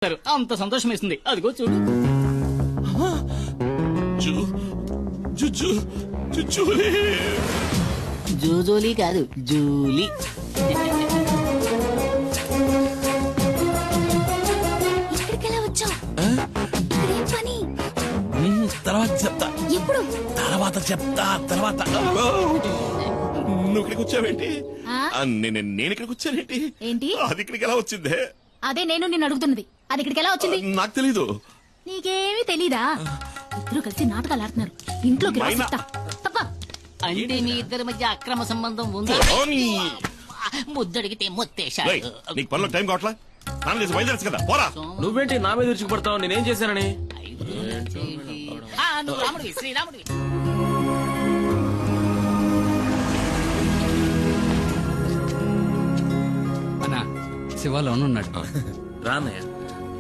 అంత సంతోషం వేస్తుంది. అదిగో చూడు. జూజోలీ కాదు, జూలీ. ఇక్కడికెలా వచ్చావు? పని తర్వాత చెప్తా. ఎప్పుడు? తర్వాత నువ్వు ఇక్కడికి వచ్చావేంటి? నేను ఇక్కడికి వచ్చానేంటి? ఏంటి? అది ఇక్కడికి ఎలా వచ్చిందే? అదే నేను నిన్ను అడుగుతున్నది. అది ఇక్కడికి ఎలా వచ్చింది? నాకు తెలీదు. నీకేమీ తెలీదా? ఇద్దరు కలిసి నాటకాలు ఆడుతున్నారు. ఇంట్లోకి రా మైనా. చెప్తా. తప్ప. అంటే మీ ఇద్దరి మధ్య అక్రమ సంబంధం ఉంది. ముద్దడిగితే ముత్తేశాడు. రేయ్, నీకు పనిలో టైం కావట్లా? నాన్న చేసి బయలుదేరచ్చు కదా, పోరా. నువ్వేంటి నా మీద విరుచుకుపడతావు? నేనేం చేశానని? నువ్వు రాముడివి, శ్రీరాముడివి. అన్నా శివాలో ఉన్నాడు. రానయ్య.